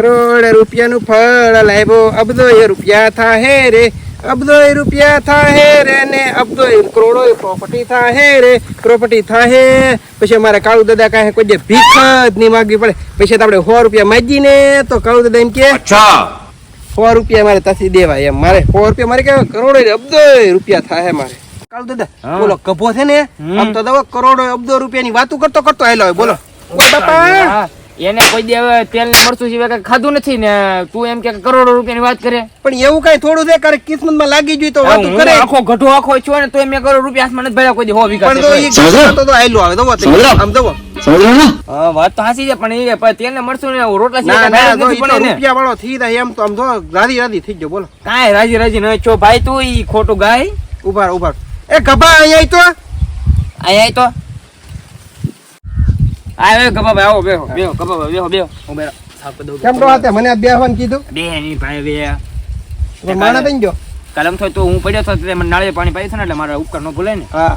કરોડ રૂપિયાનું ફળ લાવ્યો, અબધો રૂપિયા થાહે રે, અબધો રૂપિયા થાહે રે ને અબધો કરોડો પ્રોપર્ટી થાહે રે, પ્રોપર્ટી થાહે. પછી અમારે કાળુ દાદા કહે કોઈ ભીખ જ નહીં માગવી પડે. પછી તો આપણે 100 રૂપિયા માગીને તો કાળુ દાદા એમ કે 100 રૂપિયા મારે ત્યાંથી દેવાય એમ. મારે 100 રૂપિયા મારે કેવાય કરોડો અબધો રૂપિયા થાય મારે. કાળુ દાદા બોલો કભો છે ને આમ તો દવા કરોડો અબધો રૂપિયાની વાતો કરતો કરતો આયલો હોય. બોલો બાપા એને કોઈ દે હવે તેલ ને મરચું સિવાય કઈ ખાધું નથી ને તું એમ કે કરોડો રૂપિયાની વાત કરે. પણ એવું કઈ થોડું છે કારણ કિસ્મત માં લાગી જોઈ તો વાત કરે. આખો ગઢો આખો છો ને તો એમ કરોડ રૂપિયા હાથમાં નથી ભર્યા કોઈ દે 100 વીઘા. પણ તો આયલો આવે દવો આમ દવો. હા વાત તો હાસી છે પણ એ તેલ ને મરચું ને રોટલા સિવાય રૂપિયા વાળો થઈ જાય એમ તો આમ જો રાજી રાજી થઈ ગયો. બોલો કાંઈ રાજી રાજી ન છો ભાઈ તું ઈ ખોટું ગાય. ઉભા ઉભા એ ગભા અહીંયા તો અહીંયા તો આયો ગભા ભાઈ આવો બેહો બેહો ગભા ભાઈ બેહો બેહો હું બેરા થાપ દઉં. કેમ તો આતે મને બેહવાનું કીધું બે ની ભાઈ બે તો માણા થઈ ગયો કલમ થયો તો હું પડ્યો તો તે મને નાળે પાણી પાઈ છે ને એટલે મારા ઉપકાર ન ભૂલે ને. હા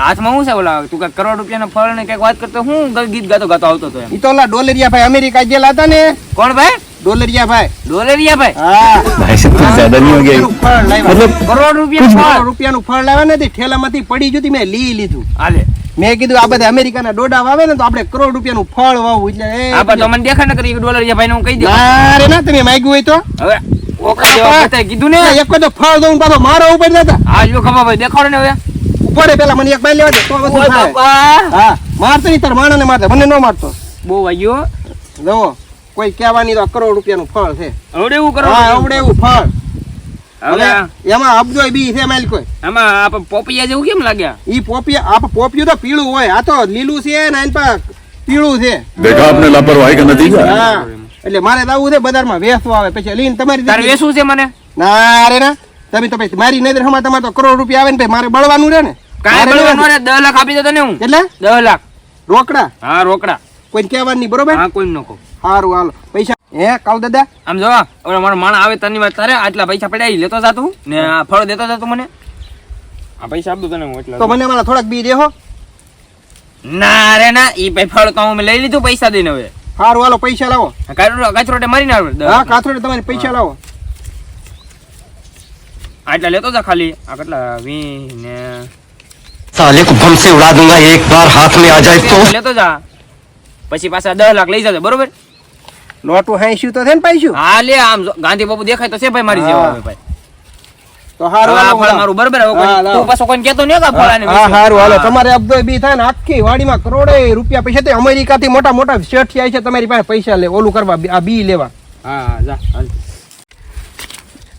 હાથમાં હું છે ઓલા તું કઈ કરોડ રૂપિયાના ફળ ને કઈક વાત કરતો હું ગીત ગાતો ગાતો આવતો તો એમ. ઈ તો ઓલા ડોલરિયા ભાઈ અમેરિકા ગયેલા હતા ને. કોણ ભાઈ? ડોલરિયા ભાઈ. ડોલરિયા ભાઈ? હા भाई से कुछ ज्यादा नहीं हो गया ફળ લાવ્યા मतलब કરોડ રૂપિયા રૂપિયાનું ફળ લાવ્યા નથી ઠેલામાંથી પડી જતી મેં લઈ લીધું. હાલે મેં કીધું આ બધા અમેરિકાના ડોડા વાવે ને તો આપણે કરોડ રૂપિયાનું ફળ વાવવું એટલે આ તો મને દેખાડ ન કરી ડોલરિયા ભાઈ ને હું કહી દઉં. ના રે ના તમે માંગ્યું હોય તો હવે ઓકા દેવા બતાય કીધું ને એક તો ફળ દઉં પાછો મારો ઉપર નતા. આ જો ખબર ભાઈ દેખાડો ને હવે ઉપડે પેલા મને એક બાઈ લેવા દે તો વસ્તુ ઓય થાય. બાપા હા મારતો નહીં તાર માણસને મારતો મને ન મારતો. બહુ વાગ્યો જુઓ કોઈ કહેવાની તો કરોડ રૂપિયાનું ફળ છે. હવે એવું કરો હા આવડે એવું ફળ. હવે એમાં અબજો બી છે માલ કોઈ. આમાં આપણે પોપિયા જેવું કેમ લાગ્યા? ઈ પોપિયું તો પીળું હોય આ તો લીલું છે ને એન પર પીળું છે. देखा आपने लापरवाही का नतीजा હા એટલે મારે દાવું છે બજારમાં વેચવા આવે પછી લઈને તમારી તારે વેસું છે મને? ના રે ના તમે તો પછી મારી નજર હમણાં તમારે તો કરોડ રૂપિયા આવે ને પછી મારે બળવાનું રહે ને. કાંઈ બળવાનું રે 10 લાખ આપી દે તને હું. એટલે 10 લાખ રોકડા હા રોકડા કોઈ કહેવાનું નહીં બરોબર. હા કોઈ ન કહો. સારું હાલો પૈસા હે કાલ દાદા આમ જો હવે મારો માણસ આવે તની વાત તારે આટલા પૈસા પડ્યા ઈ લેતો જાતું ને આ ફળ દેતો જાતું મને. આ પૈસા આપું તને હું એટલા તો મને મારા થોડાક બી દેહો. ના રે ના ઈ ભાઈ ફળ તો હું લઈ લીધું પૈસા દઈને હવે. સારું હાલો પૈસા લાવો. કાચરોટે મારીને આવે હા કાથરોડે તમારે પૈસા લાવો. આટલા લેતો જા ખાલી આ કેટલા 20 ને साले को बम से उड़ा दूंगा एक बार हाथ में आ जाए तो લેતો જા પછી પાછા 10 લાખ લઈ જજો બરોબર. નોટું હાઈશું તો છે ને પૈસું. હા લે આમ જો ગાંધી બાપુ દેખાય તો છે ભાઈ મારી જેવો હવે ભાઈ. તો હારું આ હાલો ફળ મારું બરોબર હવે કોઈ- હા, લાવો. તું પાછો કોઈને કહેતો નહીં કે આ ફળાને હા હારું હાલો હા. તમારે અબધો બી થાય ને આખી વાડીમાં કરોડે રૂપિયા પૈસા તે અમેરિકા થી મોટા મોટા શેઠ છે તમારી પાસે પૈસા લે ઓલું કરવા આ બી લેવા. હા જા હાલ.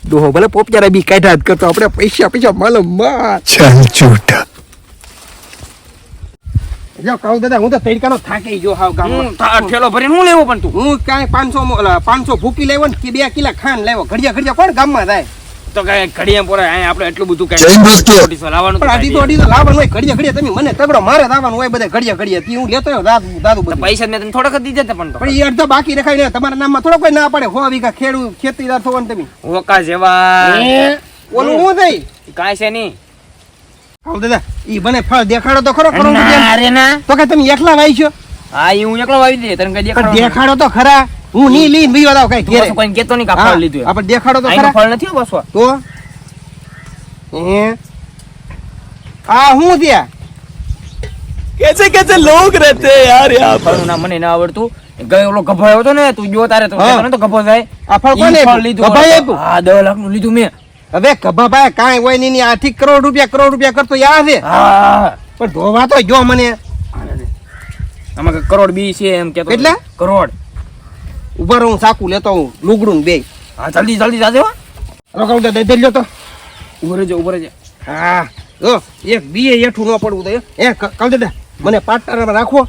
દોહો ભલે પોપચારા બી કાઢ્યા જ કરતો આપણે પૈસા માલો માર. चल झूठा જો કહું દાદા હું તો તડકાનો થાકી ગયો હાવ ગામમાં. હું ઠેલો ભરીને હું લેવો પણ તું હું કાંઈ 500 ભૂકી લેવો ને કે 2 કિલા ખાંડ લેવો ઘડિયા કોણ ગામમાં જાય. તો કઈ ઘડીએ પોરે અહીંયા આપણે એટલું બધું કઈ જૈન દોસ્તો. લાવવાનું પણ અઢી તો લાવવાનું હોય ઘડિયા તમે મને તગડો મારે લાવવાનું હોય બધા ઘડિયા તી હું લેતો દાદુ બધું. પૈસા મેં તને થોડાક જ દીધા હતા પણ તો પણ એ અડધો બાકી રખાય ને તમારા નામમાં થોડો કોઈ ના પડે 100 વીઘા ખેતીદાર થવો ને તમે. ઓકા જેવા ઓલું હું થઈ કાંઈ છે નહીં. કહું દાદા ઈ બને ફળ દેખાડો તો ખરો કરોડ રૂપિયા. અરે ના તો કે તમે એકલા વાઈશો હા ઈ હું એકલો વાવી દે તને કઈ પણ દેખાડો દેખાડો તો ખરા હું ની લઈને વિવા દાવ કઈ ઘેરે. કોઈ કેતો નહીં કે આ ફળ લીધું એમ. આપણે દેખાડો તો આઈનો ખરા ફળ નથી હો બસવા. તો આ હું ત્યાં कैसे कैसे लोग रहते हैं यार यहाँ पर ફળનું નામ મને ના આવડતું ગયો ઓલો ગભો આવ્યો હતો ને તું જો તારે તો હા. કહેતો નતો ગભો જાય આ ફળ ઈ કોને ફળ લીધું ગભાઈ આપ્યું? હા 10 લાખ નું લીધું મેં. હવે કભાભાઈ કાંઈ હોય નહીં આ ઠીક કરોડ રૂપિયા કરતો યાદ છે હા પણ ધોવા તો જો મને આમાં કઈક કરોડ બી છે એમ કેતો કેટલા? કરોડ. ઉભા રહું સાકું લેતો હું લુગડું બે હા જલ્દી જલ્દી જાજે હો. રોકાવ તો દઈ દેજો તો. ઉભો રહેજે હા જો એક બીએ હેઠું ન પડવું તો એ કાલ દાદા મને પાર્ટનરમાં રાખો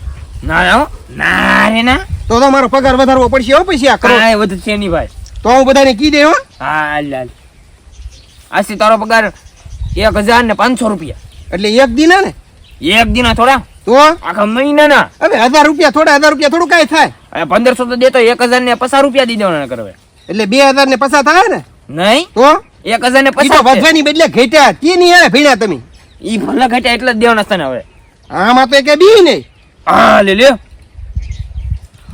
ના હો ના રે ના તો મારો પગાર વધારવો પડશે હો પછી આ કરોડ કાંઈ વધશે નહીં ભાઈ. તો હું બધાને કી દે હો. હા હાલ હાલ આજથી તારો પગાર 1500 રૂપિયા. એટલે એક દિન ને એક દિના થોડા તો આખા મહિનાના. હવે 1000 રૂપિયા થોડું કાંઈ થાય. હવે 1500 તો દેતો 1050 રૂપિયા દી દેવાના કરવે. એટલે 2000 ને પસાર થાય ને નહીં તો 1050 ઈ તો વધવાની બદલે ઘટ્યા તી નહીં હે ભીણા તમે. ઈ ભલા ઘટ્યા એટલે જ દેવાના તને હવે. આમાં તો એક બી નહીં. હા લે લે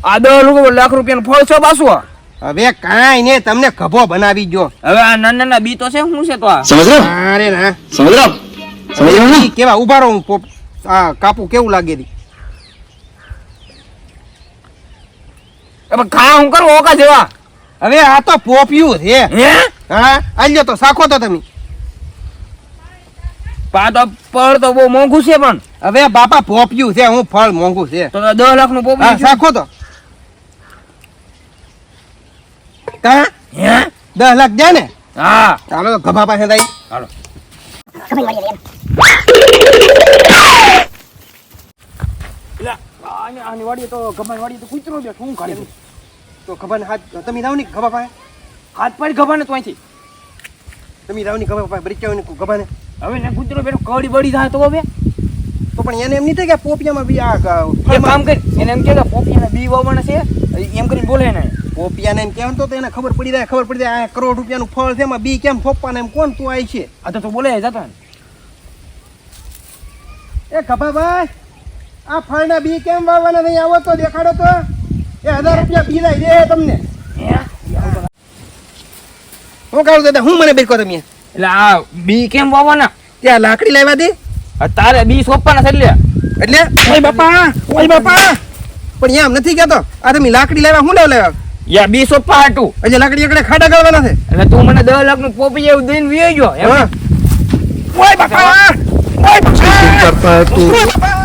આ 10 લાખ રૂપિયાનું ફળ છો પાછું. હવે કાંઈ ને તમને ગભો બનાવી ગયો. હવે આ નાના બી તો છે શું છે તો આ समझ रहे हो અરે ના समझ रहे हो आप? समझ रहे हो ना ઈ કેવા ઉભા રહો, હું આ કાપું કેવું લાગે રી. હવે ખા હું કરું ઓકા જેવા હવે આ તો પોપિયું છે. હે હા આલ્યો તો શાખો તો તમે. પા તો ફળ તો બહુ મોંઘું છે પણ હવે બાપા પોપિયું છે, હું ફળ મોંઘું છે. તો 10 લાખ નું હા પોપી શાખો તો કા હે 10 લાખ દે ને. હા ચાલો તો ગભા પાસે દઈ. હાલો આની વાડી તો ગભાની વાડી તો કૂતરો બે શું કરે તો ગભાને હાથ તમે રાવ ની ગભા પાસે, હાથ પડી ગભાને તો અહીંથી તમે રાવ ની ગભા પાસે બરીચાવ ની ગભાને. હવે ને કૂતરો બેઠો કવડી બળી જાય તો હવે તો પણ એને એમ નહીં થાય કે પોપિયામાં બી આ એ કામ કરી એને એમ કે પોપીના બી વાવવાના છે એમ કરીને બોલે ને પોપિયાને એમ કહેવાનું તો એને ખબર પડી જાય આ કરોડ રૂપિયાનું ફળ છે એમાં બી કેમ ફોપવાના એમ કોણ તું આઈ છે. આ તો બોલે જતો ને એ ગભાભાઈ આ ફળના બી કેમ વાવવાના નહીં, આવો તો દેખાડો તો. એ 1000 રૂપિયા બી લઈ દે તમને. હું કહું દાદા હું મને બેકો તમે એટલે આ બી કેમ વાવવાના ત્યાં લાકડી લાવ્યા દે આ તારે બી સોંપવાના છે એટલે એટલે ઓય બાપા પણ એમ નથી કહેતો. આ તમે લાકડી લાવ્યા હું લાવ્યા યા બી સોંપવા હાટું એટલે લાકડી એકડે ખાડા ગાળવાના છે. એટલે તું મને 10 લાખ નું પોપી એવું દઈને વી ગયો એમ હા. ઓય બાપા ઓય બાપા करता है तू ઓય બાપા